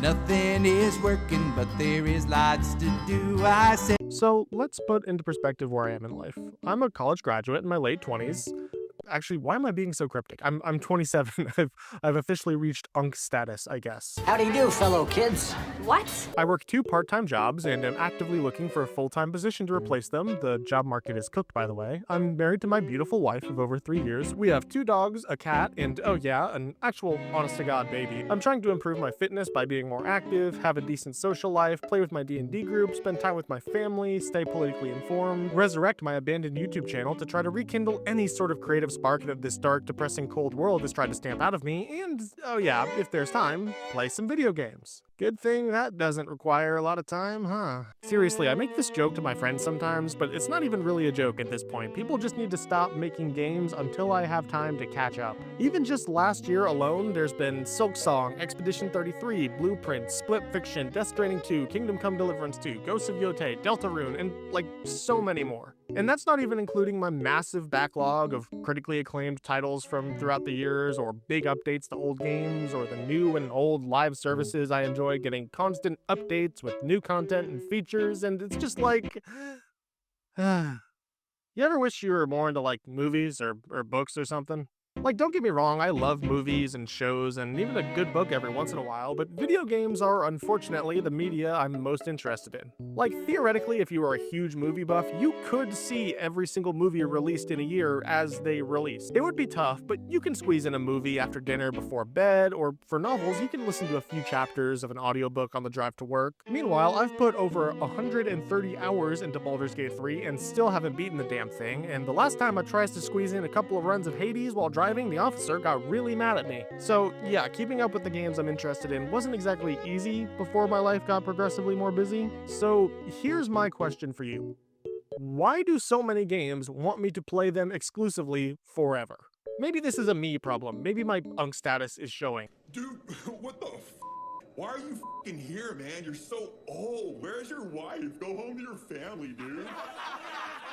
Nothing is working, but there is lots to do, I say. So let's put into perspective where I am in life. I'm a college graduate in my late 20s. Actually, why am I being so cryptic? I'm 27. I've officially reached unk status, I guess. How do you do, fellow kids? What? I work 2 part-time jobs and am actively looking for a full-time position to replace them. The job market is cooked, by the way. I'm married to my beautiful wife of over 3 years. We have 2 dogs, a cat, and oh yeah, an actual honest-to-God baby. I'm trying to improve my fitness by being more active, have a decent social life, play with my D&D group, spend time with my family, stay politically informed, resurrect my abandoned YouTube channel to try to rekindle any sort of creative spark that this dark, depressing, cold world has tried to stamp out of me, and, oh yeah, if there's time, play some video games. Good thing that doesn't require a lot of time, huh? Seriously, I make this joke to my friends sometimes, but it's not even really a joke at this point. People just need to stop making games until I have time to catch up. Even just last year alone, there's been Silksong, Expedition 33, Blueprint, Split Fiction, Death Stranding 2, Kingdom Come Deliverance 2, Ghosts of Yotei, Deltarune, and like so many more. And that's not even including my massive backlog of critically acclaimed titles from throughout the years, or big updates to old games, or the new and old live services I enjoy getting constant updates with new content and features, and it's just like... You ever wish you were more into like movies or books or something? Like, don't get me wrong, I love movies and shows and even a good book every once in a while, but video games are unfortunately the media I'm most interested in. Like, theoretically, if you were a huge movie buff, you could see every single movie released in a year as they release. It would be tough, but you can squeeze in a movie after dinner before bed, or for novels, you can listen to a few chapters of an audiobook on the drive to work. Meanwhile, I've put over 130 hours into Baldur's Gate 3 and still haven't beaten the damn thing, and the last time I tried to squeeze in a couple of runs of Hades while driving, the officer got really mad at me. So yeah, keeping up with the games I'm interested in wasn't exactly easy before my life got progressively more busy. So here's my question for you. Why do so many games want me to play them exclusively forever? Maybe this is a me problem. Maybe my unk status is showing. Dude, what the f? Why are you f***ing here, man? You're so old. Where's your wife? Go home to your family, dude.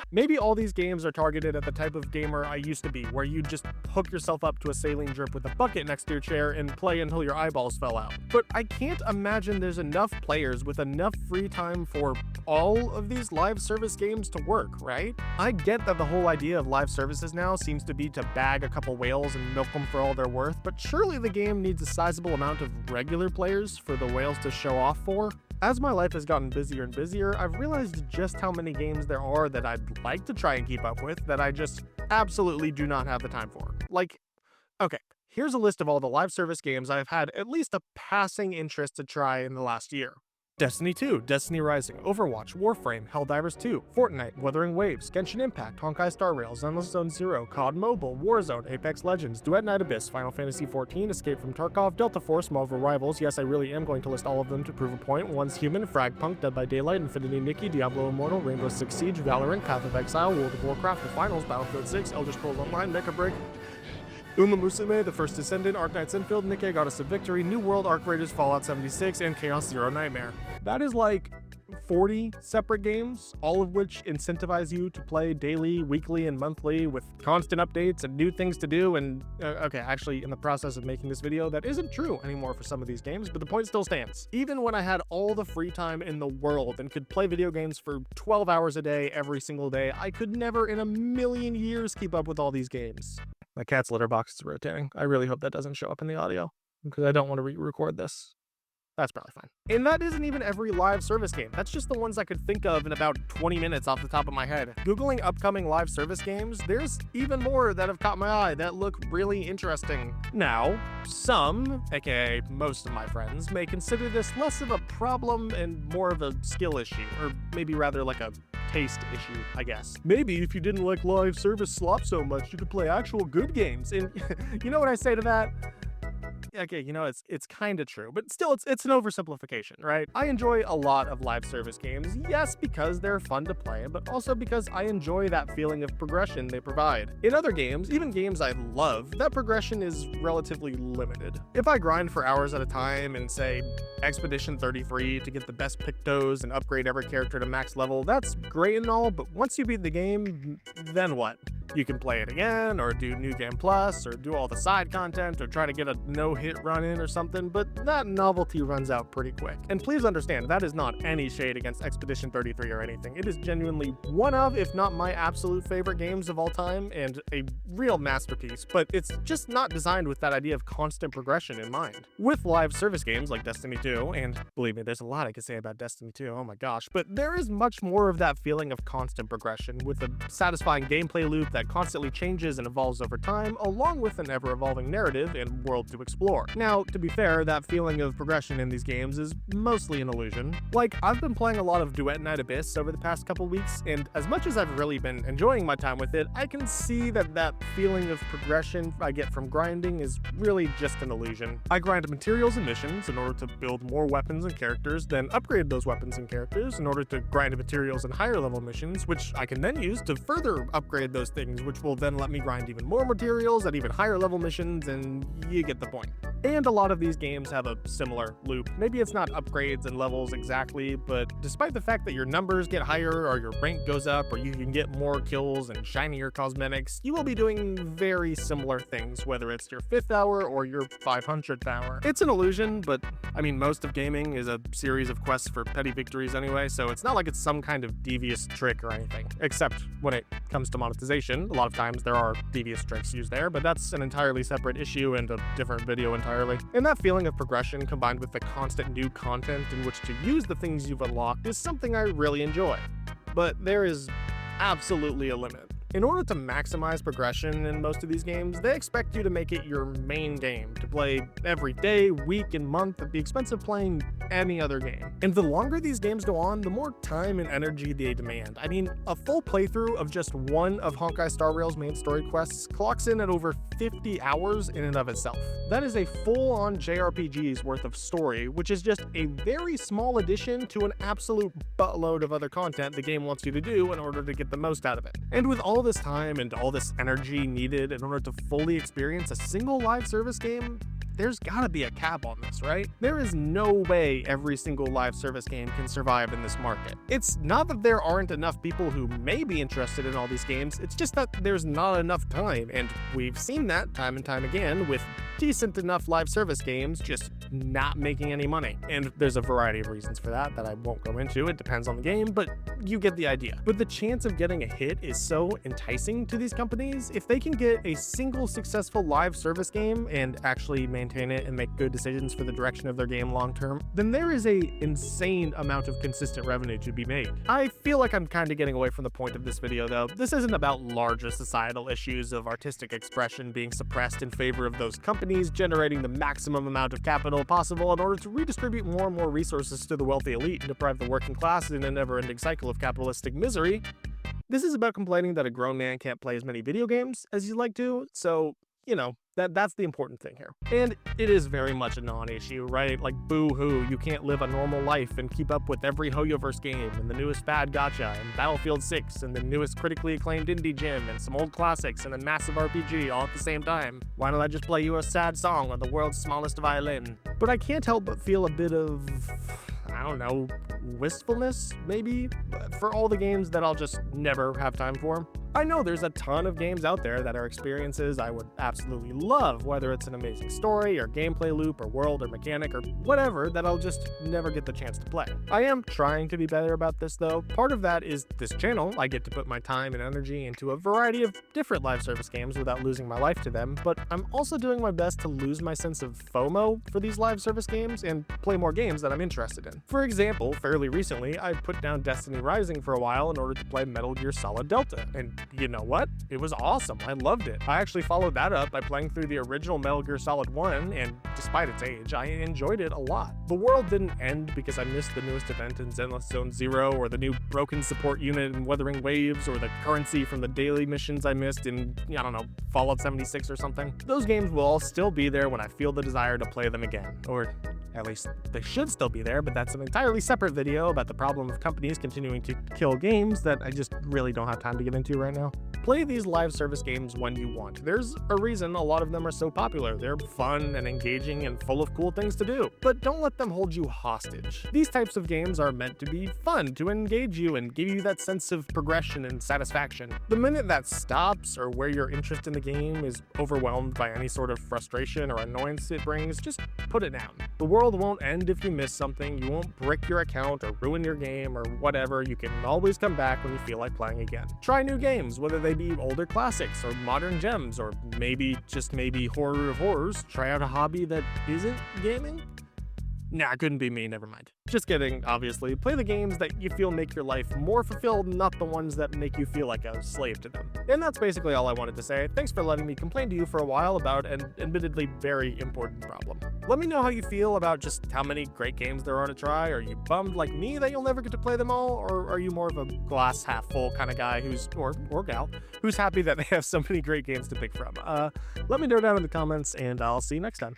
Maybe all these games are targeted at the type of gamer I used to be, where you just hook yourself up to a saline drip with a bucket next to your chair and play until your eyeballs fell out. But I can't imagine there's enough players with enough free time for all of these live service games to work, right? I get that the whole idea of live services now seems to be to bag a couple whales and milk them for all they're worth, but surely the game needs a sizable amount of regular players for the whales to show off for. As my life has gotten busier and busier, I've realized just how many games there are that I'd like to try and keep up with that I just absolutely do not have the time for. Like, okay, here's a list of all the live service games I've had at least a passing interest to try in the last year. Destiny 2, Destiny Rising, Overwatch, Warframe, Helldivers 2, Fortnite, Wuthering Waves, Genshin Impact, Honkai Star Rail, Endless Zone Zero, COD Mobile, Warzone, Apex Legends, Duet Night Abyss, Final Fantasy XIV, Escape from Tarkov, Delta Force, Marvel Rivals, yes I really am going to list all of them to prove a point, Once Human, Fragpunk, Dead by Daylight, Infinity Nikki, Diablo Immortal, Rainbow Six Siege, Valorant, Path of Exile, World of Warcraft, The Finals, Battlefield 6, Elder Scrolls Online, Mecha Break, Uma Musume, The First Descendant, Arknights Infield, Nikke, Goddess of Victory, New World, Arc Raiders, Fallout 76, and Chaos Zero Nightmare. That is like 40 separate games, all of which incentivize you to play daily, weekly, and monthly with constant updates and new things to do. And okay, actually in the process of making this video, that isn't true anymore for some of these games, but the point still stands. Even when I had all the free time in the world and could play video games for 12 hours a day every single day, I could never in a million years keep up with all these games. My cat's litter box is rotating. I really hope that doesn't show up in the audio because I don't want to re-record this. That's probably fine. And that isn't even every live service game. That's just the ones I could think of in about 20 minutes off the top of my head. Googling upcoming live service games, there's even more that have caught my eye that look really interesting. Now, some, aka most of my friends, may consider this less of a problem and more of a skill issue, or maybe rather like a taste issue, I guess. Maybe if you didn't like live service slop so much, you could play actual good games. And you know what I say to that? Okay, you know, it's kind of true, but still it's an oversimplification, right? I enjoy a lot of live service games, yes, because they're fun to play, but also because I enjoy that feeling of progression they provide. In other games, even games I love, that progression is relatively limited. If I grind for hours at a time and say Expedition 33 to get the best Pictos and upgrade every character to max level, that's great and all, but once you beat the game, then what? You can play it again, or do New Game Plus, or do all the side content, or try to get a no-hit run in or something, but that novelty runs out pretty quick. And please understand, that is not any shade against Expedition 33 or anything. It is genuinely one of, if not my absolute favorite games of all time, and a real masterpiece, but it's just not designed with that idea of constant progression in mind. With live service games like Destiny 2, and believe me, there's a lot I could say about Destiny 2, oh my gosh, but there is much more of that feeling of constant progression, with a satisfying gameplay loop that constantly changes and evolves over time, along with an ever-evolving narrative and world to explore. Now, to be fair, that feeling of progression in these games is mostly an illusion. Like, I've been playing a lot of Duet Night Abyss over the past couple weeks, and as much as I've really been enjoying my time with it, I can see that feeling of progression I get from grinding is really just an illusion. I grind materials and missions in order to build more weapons and characters, then upgrade those weapons and characters in order to grind materials and higher level missions, which I can then use to further upgrade those things, which will then let me grind even more materials at even higher level missions, and you get the point. And a lot of these games have a similar loop. Maybe it's not upgrades and levels exactly, but despite the fact that your numbers get higher or your rank goes up or you can get more kills and shinier cosmetics, you will be doing very similar things, whether it's your 5th hour or your 500th hour. It's an illusion, but I mean, most of gaming is a series of quests for petty victories anyway, so it's not like it's some kind of devious trick or anything, except when it comes to monetization. A lot of times there are devious tricks used there, but that's an entirely separate issue and a different video entirely. And that feeling of progression combined with the constant new content in which to use the things you've unlocked is something I really enjoy. But there is absolutely a limit. In order to maximize progression in most of these games, they expect you to make it your main game, to play every day, week, and month at the expense of playing any other game. And the longer these games go on, the more time and energy they demand. I mean, a full playthrough of just one of Honkai Star Rail's main story quests clocks in at over 50 hours in and of itself. That is a full-on JRPG's worth of story, which is just a very small addition to an absolute buttload of other content the game wants you to do in order to get the most out of it. And with all this time and all this energy needed in order to fully experience a single live service game, there's gotta be a cap on this, right? There is no way every single live service game can survive in this market. It's not that there aren't enough people who may be interested in all these games, it's just that there's not enough time, and we've seen that time and time again with decent enough live service games just not making any money. And there's a variety of reasons for that I won't go into. It depends on the game, but you get the idea. But the chance of getting a hit is so enticing to these companies. If they can get a single successful live service game and actually maintain it and make good decisions for the direction of their game long term, then there is a insane amount of consistent revenue to be made. I feel like I'm kind of getting away from the point of this video though. This isn't about larger societal issues of artistic expression being suppressed in favor of those companies generating the maximum amount of capital possible in order to redistribute more and more resources to the wealthy elite and deprive the working class in a never-ending cycle of capitalistic misery. This is about complaining that a grown man can't play as many video games as he'd like to, so, you know, that's the important thing here. And it is very much a non-issue, right? Like, boo-hoo, you can't live a normal life and keep up with every Hoyoverse game and the newest bad gacha and Battlefield 6 and the newest critically acclaimed indie gem and some old classics and a massive RPG all at the same time. Why don't I just play you a sad song on the world's smallest violin? But I can't help but feel a bit of, I don't know, wistfulness, maybe, for all the games that I'll just never have time for. I know there's a ton of games out there that are experiences I would absolutely love, whether it's an amazing story or gameplay loop or world or mechanic or whatever, that I'll just never get the chance to play. I am trying to be better about this though. Part of that is this channel. I get to put my time and energy into a variety of different live service games without losing my life to them, but I'm also doing my best to lose my sense of FOMO for these live service games and play more games that I'm interested in. For example, fairly recently, I put down Destiny Rising for a while in order to play Metal Gear Solid Delta, and you know what? It was awesome. I loved it. I actually followed that up by playing through the original Metal Gear Solid 1, and despite its age, I enjoyed it a lot. The world didn't end because I missed the newest event in Zenless Zone Zero, or the new broken support unit in Wuthering Waves, or the currency from the daily missions I missed in, I don't know, Fallout 76 or something. Those games will all still be there when I feel the desire to play them again. Or at least they should still be there, but that's an entirely separate video about the problem of companies continuing to kill games that I just really don't have time to get into right now. Play these live service games when you want. There's a reason a lot of them are so popular. They're fun and engaging and full of cool things to do. But don't let them hold you hostage. These types of games are meant to be fun, to engage you and give you that sense of progression and satisfaction. The minute that stops, or where your interest in the game is overwhelmed by any sort of frustration or annoyance it brings, just put it down. The world won't end if you miss something, you won't brick your account or ruin your game or whatever. You can always come back when you feel like playing again. Try new games, whether they be older classics or modern gems, or maybe, just maybe, horror of horrors. Try out a hobby that isn't gaming? Nah, couldn't be me, never mind. Just kidding, obviously. Play the games that you feel make your life more fulfilled, not the ones that make you feel like a slave to them. And that's basically all I wanted to say. Thanks for letting me complain to you for a while about an admittedly very important problem. Let me know how you feel about just how many great games there are to try. Are you bummed like me that you'll never get to play them all? Or are you more of a glass half full kind of guy or gal, who's happy that they have so many great games to pick from? Let me know down in the comments, and I'll see you next time.